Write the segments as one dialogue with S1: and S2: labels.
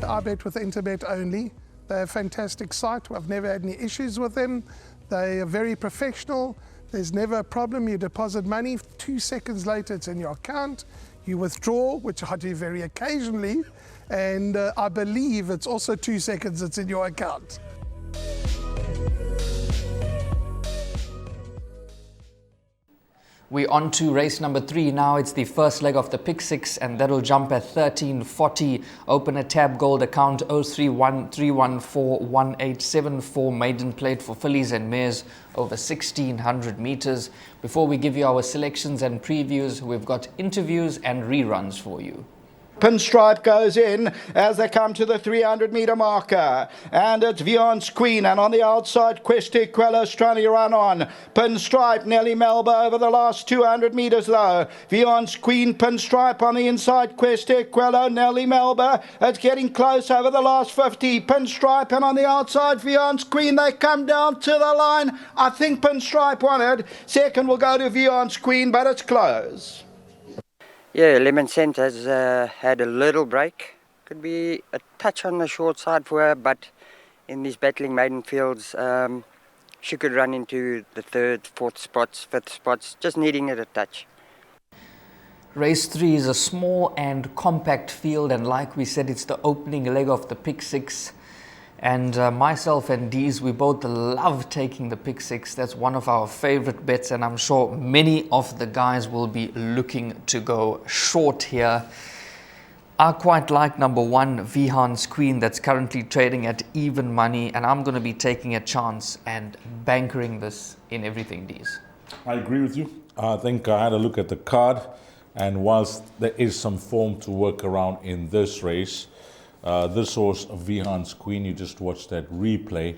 S1: I bet with Interbet only. They're a fantastic site. I've never had any issues with them. They are very professional. There's never a problem. You deposit money, 2 seconds later it's in your account. You withdraw, which I do very occasionally, and I believe it's also 2 seconds it's in your account.
S2: We're on to race number 3 now. It's the first leg of the pick 6, and that'll jump at 13.40. Open a tab gold account 0313141874. Maiden plate for fillies and mares over 1600 meters. Before we give you our selections and previews, we've got interviews and reruns for you.
S3: Pinstripe goes in as they come to the 300-meter marker, and it's Vion's Queen, and on the outside Queste Quello's trying to run on. Pinstripe, Nelly Melba over the last 200 meters though. Vion's Queen, Pinstripe on the inside, Queste Quello, Nelly Melba. It's getting close over the last 50. Pinstripe, and on the outside Vion's Queen. They come down to the line. I think Pinstripe won it. Second will go to Vion's Queen, but it's close.
S4: Yeah, Lemon Scent has had a little break. Could be a touch on the short side for her, but in these battling maiden fields, she could run into the 3rd, 4th spots, 5th spots, just needing it a touch.
S2: Race 3 is a small and compact field, and like we said, it's the opening leg of the pick 6. And myself and Dees, we both love taking the pick 6. That's one of our favorite bets, and I'm sure many of the guys will be looking to go short here. I quite like number 1, Vihan's Queen, that's currently trading at even money, and I'm going to be taking a chance and bankering this in everything, Dees.
S5: I agree with you. I think I had a look at the card, and whilst there is some form to work around in this race, this horse, Vihan's Queen, you just watched that replay,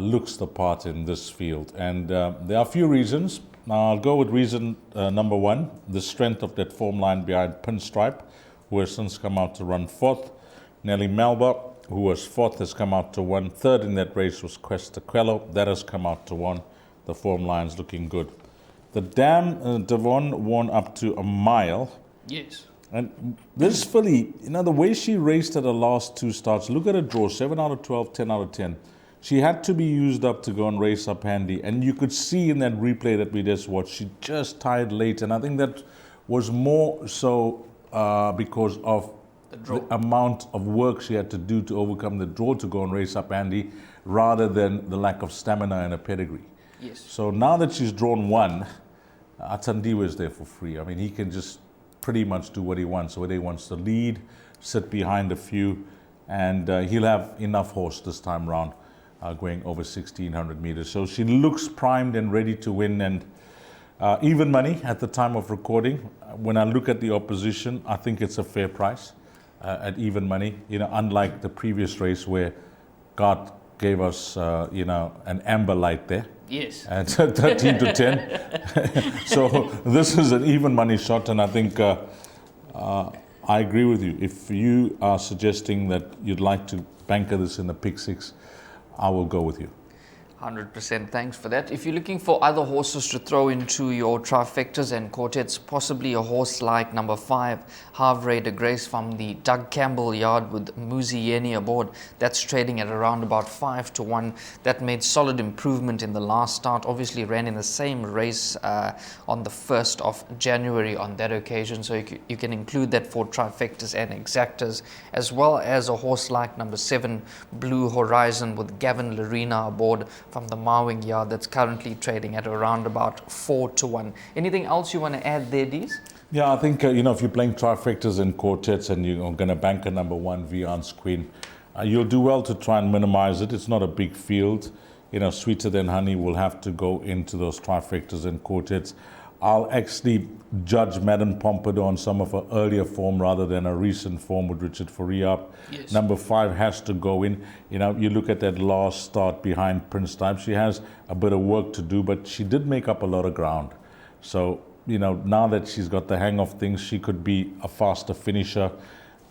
S5: looks the part in this field. And there are a few reasons. I'll go with reason number 1, the strength of that form line behind Pinstripe, who has since come out to run 4th. Nelly Melba, who was 4th, has come out to 1. 3rd in that race was Questa Quello. That has come out to 1. The form line's looking good. The Dam Devon won up to a mile.
S2: Yes.
S5: And this filly, the way she raced at her last 2 starts, look at her draw, 7 out of 12, 10 out of 10. She had to be used up to go and race up handy. And you could see in that replay that we just watched, she just tied late. And I think that was more so because of the amount of work she had to do to overcome the draw to go and race up handy, rather than the lack of stamina and a pedigree.
S2: Yes.
S5: So now that she's drawn 1, Atandiwe is there for free. I mean, he can just pretty much do what he wants. Whether he wants to lead, sit behind a few, and he'll have enough horse this time round going over 1600 meters. So she looks primed and ready to win, and even money at the time of recording. When I look at the opposition, I think it's a fair price at even money, unlike the previous race where God gave us, an amber light there.
S2: Yes.
S5: At 13 to 10. So this is an even money shot, and I think I agree with you. If you are suggesting that you'd like to banker this in the pick 6, I will go with you.
S2: 100%, thanks for that. If you're looking for other horses to throw into your trifectas and quartets, possibly a horse like number 5, Havre de Grace from the Doug Campbell yard with Muzieni aboard, that's trading at around about 5 to 1. That made solid improvement in the last start. Obviously ran in the same race on the 1st of January on that occasion, so you can include that for trifectas and exactas, as well as a horse like number 7, Blue Horizon with Gavin Larina aboard from the Mawing yard, that's currently trading at around about 4 to 1. Anything else you want to add there, Dees?
S5: Yeah, I think, if you're playing trifectas and quartets and you're going to bank a number 1, Vian's Queen, you'll do well to try and minimize it. It's not a big field. Sweeter Than Honey will have to go into those trifectas and quartets. I'll actually judge Madame Pompadour on some of her earlier form rather than a recent form with Richard Fourie.
S2: Yes.
S5: Number 5 has to go in. You look at that last start behind Prince Type. She has a bit of work to do, but she did make up a lot of ground. So, now that she's got the hang of things, she could be a faster finisher,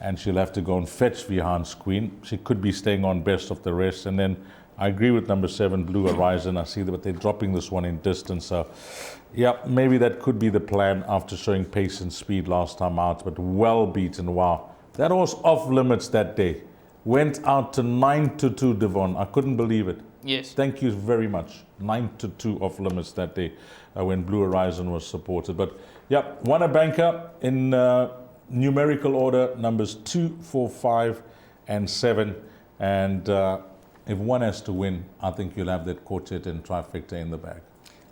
S5: and she'll have to go and fetch Vihan's Queen. She could be staying on best of the rest. And then I agree with number 7, Blue Horizon. I see that they're dropping this one in distance. So, yeah, maybe that could be the plan after showing pace and speed last time out, but well beaten. Wow. That was off limits that day. went out to 9-2, Devon. I couldn't believe it.
S2: Yes.
S5: Thank you very much. 9-2 off limits that day when Blue Horizon was supported. But yeah, won a banker in numerical order, numbers 2, 4, 5, and 7. And if one has to win, I think you'll have that quartet and trifecta in the bag.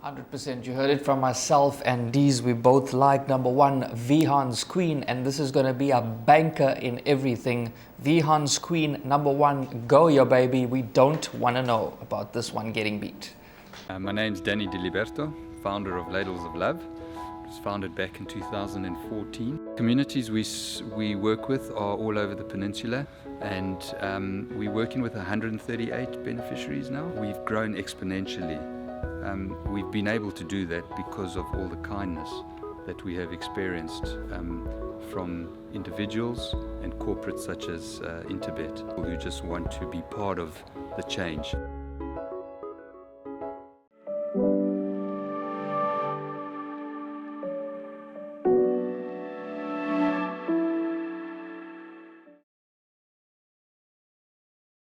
S2: 100%. You heard it from myself and Dees. We both like number 1, Vihan's Queen, and this is going to be a banker in everything. Vihan's Queen, number 1, go your baby. We don't want to know about this one getting beat.
S6: My name's Danny Diliberto, founder of Ladles of Love. It was founded back in 2014. Communities we work with are all over the peninsula, and we're working with 138 beneficiaries now. We've grown exponentially. We've been able to do that because of all the kindness that we have experienced from individuals and corporates such as Interbet, who just want to be part of the change.